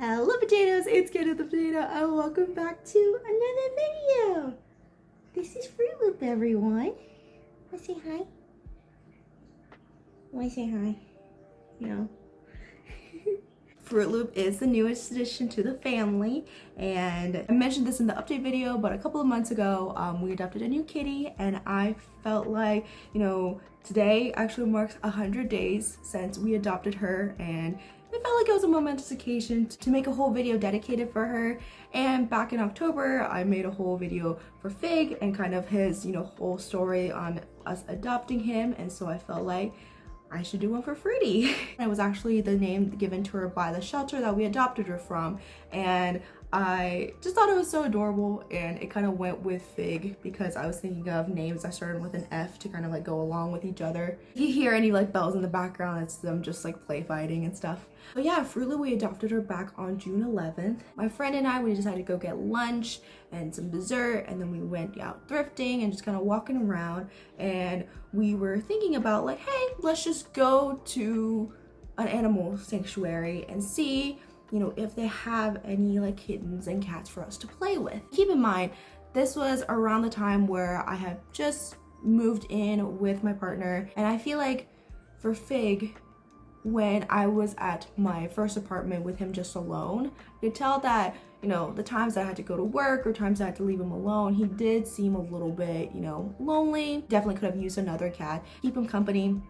Hello potatoes, it's Cato the Potato and welcome back to another video. This is Fruit Loop, everyone. Wanna say hi? Wanna say hi? No. Fruit Loop is the newest addition to the family, and I mentioned this in the update video, but a couple of months ago we adopted a new kitty, and I felt like, today actually marks 100 days since we adopted her, and I felt like it was a momentous occasion to make a whole video dedicated for her. And back in October, I made a whole video for Fig and kind of his, whole story on us adopting him, and so I felt like I should do one for Fruity. It was actually the name given to her by the shelter that we adopted her from, and I just thought it was so adorable, and it kind of went with Fig because I was thinking of names that started with an F to kind of like go along with each other. If you hear any like bells in the background, it's them just like play fighting and stuff. But yeah, Fruitly, we adopted her back on June 11th. My friend and I, we decided to go get lunch and some dessert, and then we went out thrifting and just kind of walking around, and we were thinking about like, hey, let's just go to an animal sanctuary and see if they have any like kittens and cats for us to play with. Keep in mind, this was around the time where I had just moved in with my partner, and I feel like for Fig, when I was at my first apartment with him just alone, you could tell that, the times that I had to go to work or times I had to leave him alone, he did seem a little bit, lonely. Definitely could have used another cat, keep him company.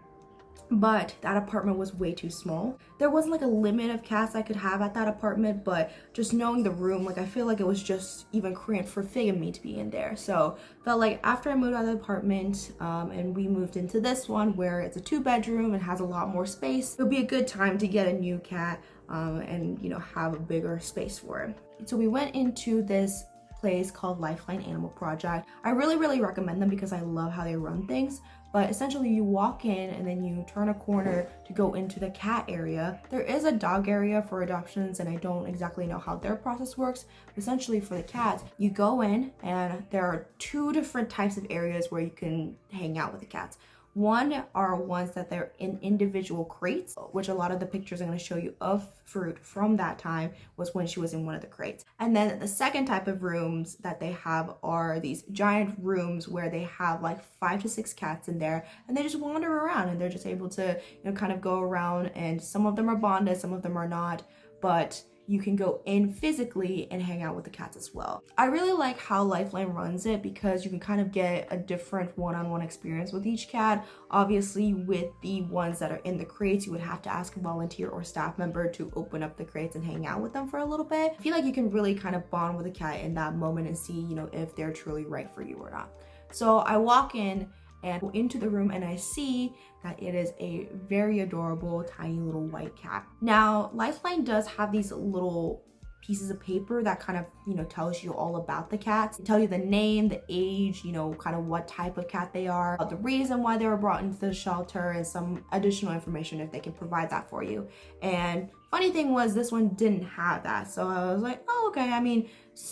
But that apartment was way too small. There wasn't like a limit of cats I could have at that apartment, but just knowing the room, like I feel like it was just even cramped for Fig and me to be in there. So felt like after I moved out of the apartment and we moved into this one where it's a 2-bedroom and has a lot more space, it would be a good time to get a new cat and have a bigger space for it. So we went into this place called Lifeline Animal Project. I really recommend them because I love how they run things. But essentially you walk in and then you turn a corner to go into the cat area. There is a dog area for adoptions, and I don't exactly know how their process works. But essentially for the cats, you go in and there are 2 different types of areas where you can hang out with the cats. One are ones that they're in individual crates, which a lot of the pictures I'm going to show you of Fruit from that time was when she was in one of the crates. And then the second type of rooms that they have are these giant rooms where they have like 5 to 6 cats in there, and they just wander around and they're just able to, kind of go around, and some of them are bonded, some of them are not, but you can go in physically and hang out with the cats as well. I really like how Lifeline runs it because you can kind of get a different one-on-one experience with each cat. Obviously, with the ones that are in the crates, you would have to ask a volunteer or staff member to open up the crates and hang out with them for a little bit. I feel like you can really kind of bond with a cat in that moment and see, if they're truly right for you or not. So I walk in and go into the room and I see that it is a very adorable tiny little white cat. Now, Lifeline does have these little pieces of paper that kind of, tells you all about the cats. They tell you the name, the age, kind of what type of cat they are, the reason why they were brought into the shelter, and some additional information if they can provide that for you. And funny thing was, this one didn't have that. So I was like, oh, okay. I mean,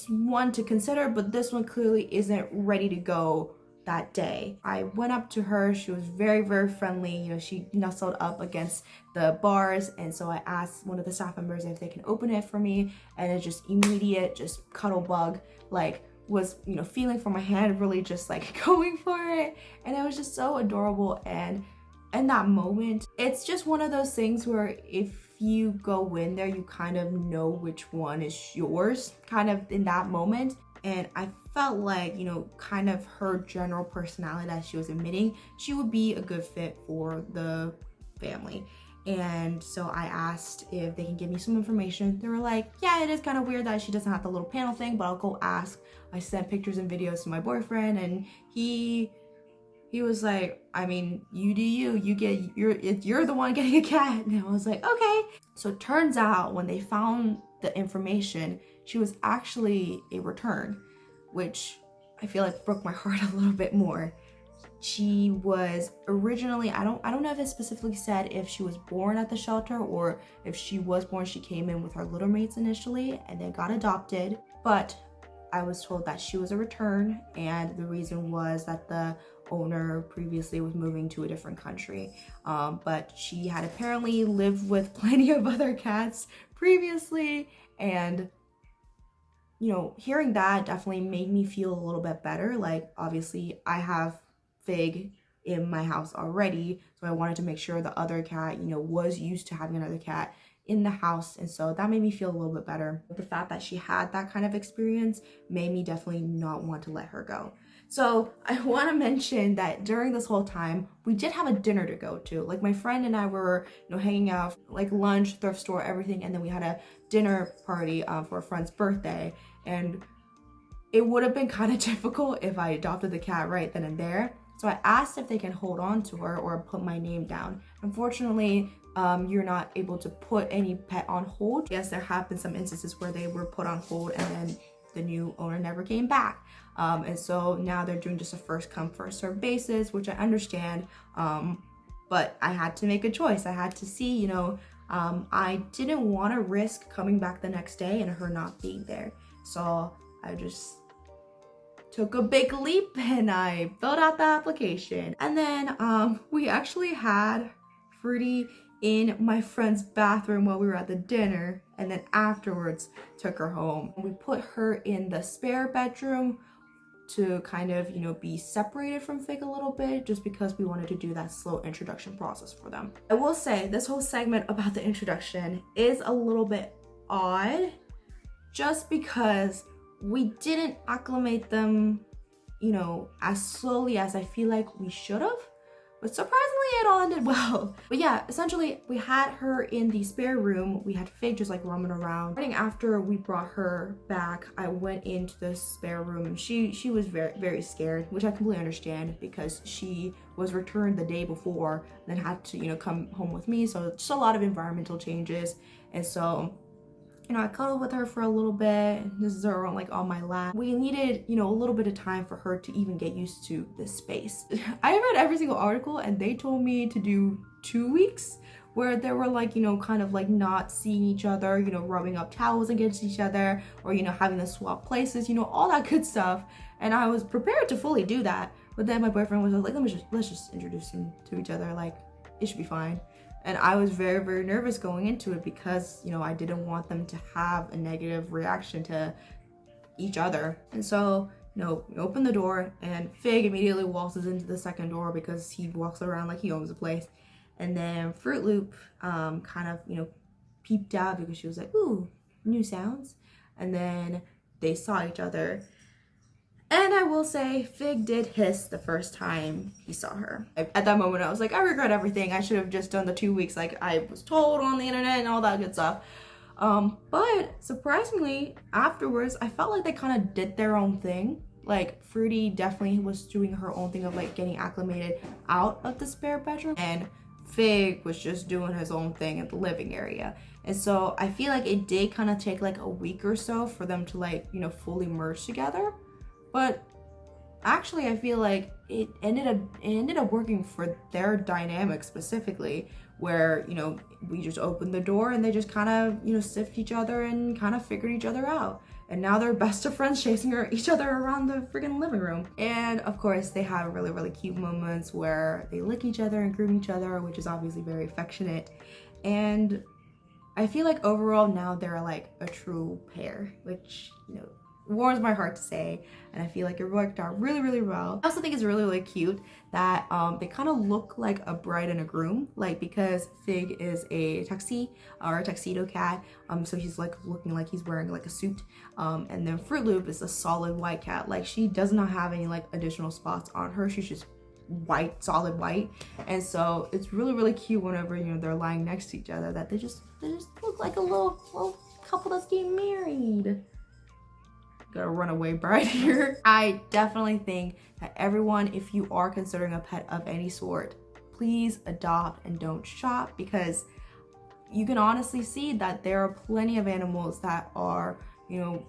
one to consider, but this one clearly isn't ready to go that day. I went up to her. She was very friendly. She nestled up against the bars, and so I asked one of the staff members if they can open it for me, and it just immediate, just cuddle bug, like was feeling for my hand, really just like going for it, and it was just so adorable. And in that moment, it's just one of those things where if you go in there, you kind of know which one is yours, kind of in that moment. And I felt like, kind of her general personality that she was admitting, she would be a good fit for the family. And so I asked if they can give me some information. They were like, yeah, it is kind of weird that she doesn't have the little panel thing, but I'll go ask. I sent pictures and videos to my boyfriend, and he was like, I mean, you do you're the one getting a cat. And I was like, okay. So it turns out when they found the information, she was actually a return, which I feel like broke my heart a little bit more. She was originally, I don't know if it specifically said if she was born at the shelter or if she was born, she came in with her litter mates initially and then got adopted. But I was told that she was a return, and the reason was that the owner previously was moving to a different country. But she had apparently lived with plenty of other cats previously. And you know, hearing that definitely made me feel a little bit better. Like, obviously I have Fig in my house already, so I wanted to make sure the other cat, you know, was used to having another cat in the house, and so that made me feel a little bit better. But the fact that she had that kind of experience made me definitely not want to let her go. So I want to mention that during this whole time, we did have a dinner to go to. Like, my friend and I were, you know, hanging out, like lunch, thrift store, everything, and then we had a dinner party for a friend's birthday. And it would have been kind of difficult if I adopted the cat right then and there. So I asked if they can hold on to her or put my name down. Unfortunately, you're not able to put any pet on hold. Yes, there have been some instances where they were put on hold and then the new owner never came back. And so now they're doing just a first come, first serve basis, which I understand. But I had to make a choice. I had to see, you know, I didn't want to risk coming back the next day and her not being there. So I just took a big leap and I filled out the application. And then we actually had Fruity in my friend's bathroom while we were at the dinner, and then afterwards took her home. We put her in the spare bedroom to kind of, you know, be separated from Fig a little bit, just because we wanted to do that slow introduction process for them. I will say this whole segment about the introduction is a little bit odd, just because we didn't acclimate them, you know, as slowly as I feel like we should have. But surprisingly, it all ended well. But yeah, essentially, we had her in the spare room. We had Fig just like roaming around. Right after we brought her back, I went into the spare room and she was very, very scared, which I completely understand because she was returned the day before, then had to, you know, come home with me. So just a lot of environmental changes. And so, you know, I cuddled with her for a little bit. This is her like on my lap. We needed, you know, a little bit of time for her to even get used to this space. I read every single article and they told me to do 2 weeks, where they were like, you know, kind of like not seeing each other, you know, rubbing up towels against each other, or, you know, having to swap places, you know, all that good stuff. And I was prepared to fully do that. But then my boyfriend was like, let's just introduce them to each other. Like, it should be fine. And I was very, very nervous going into it because, you know, I didn't want them to have a negative reaction to each other. And so, you know, we open the door and Fig immediately waltzes into the second door because he walks around like he owns the place. And then Fruit Loop kind of, you know, peeped out because she was like, ooh, new sounds. And then they saw each other. And I will say, Fig did hiss the first time he saw her. At that moment, I was like, I regret everything. I should have just done the 2 weeks like I was told on the internet and all that good stuff. But surprisingly, afterwards, I felt like they kind of did their own thing. Like, Fruity definitely was doing her own thing of like getting acclimated out of the spare bedroom. And Fig was just doing his own thing in the living area. And so I feel like it did kind of take like a week or so for them to like, you know, fully merge together. But actually, I feel like it ended up working for their dynamic specifically, where, you know, we just opened the door and they just kind of, you know, sniffed each other and kind of figured each other out. And now they're best of friends chasing each other around the freaking living room. And of course, they have really, really cute moments where they lick each other and groom each other, which is obviously very affectionate. And I feel like overall now they're like a true pair, which, you know, warms my heart to say, and I feel like it worked out really, really well. I also think it's really, really cute that they kind of look like a bride and a groom, like, because Fig is a tuxedo cat, so he's like looking like he's wearing like a suit, and then Fruit Loop is a solid white cat. Like, she does not have any like additional spots on her. She's just white, solid white. And so it's really, really cute whenever, you know, they're lying next to each other, that they just look like a little couple that's getting married. Got a runaway bride here. I definitely think that everyone, if you are considering a pet of any sort, please adopt and don't shop, because you can honestly see that there are plenty of animals that are, you know,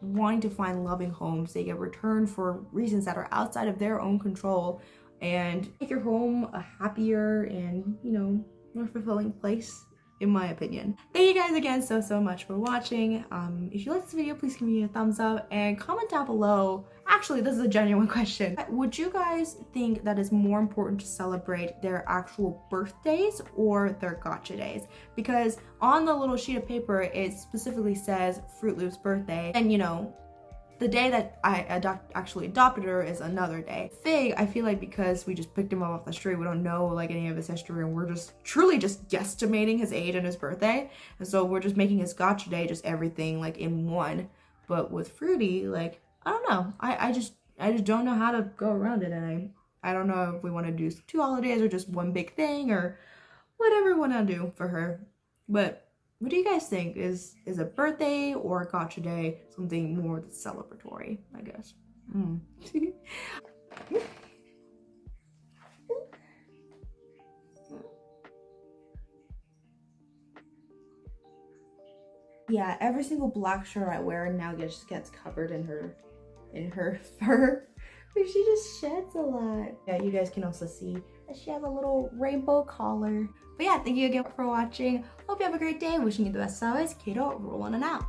wanting to find loving homes. They get returned for reasons that are outside of their own control, and make your home a happier and, you know, more fulfilling place in my opinion. Thank you guys again so much for watching. If you like this video, please give me a thumbs up and comment down below. Actually, this is a genuine question. Would you guys think that it's more important to celebrate their actual birthdays or their gotcha days? Because on the little sheet of paper, it specifically says Fruit Loop's birthday, and you know, the day that I actually adopted her is another day. Fig, I feel like because we just picked him up off the street, we don't know like any of his history, and we're just truly just guesstimating his age and his birthday. And so we're just making his gotcha day just everything like in one. But with Fruity, like, I don't know. I just don't know how to go around it, and I don't know if we want to do 2 holidays or just one big thing or whatever we want to do for her. But what do you guys think? Is a birthday or a gotcha day something more celebratory, I guess? Yeah, every single black shirt I wear now just gets covered in her fur. But she just sheds a lot. Yeah, you guys can also see that she has a little rainbow collar. But yeah, thank you again for watching. Hope you have a great day. Wishing you the best as always. Cato, rolling it out.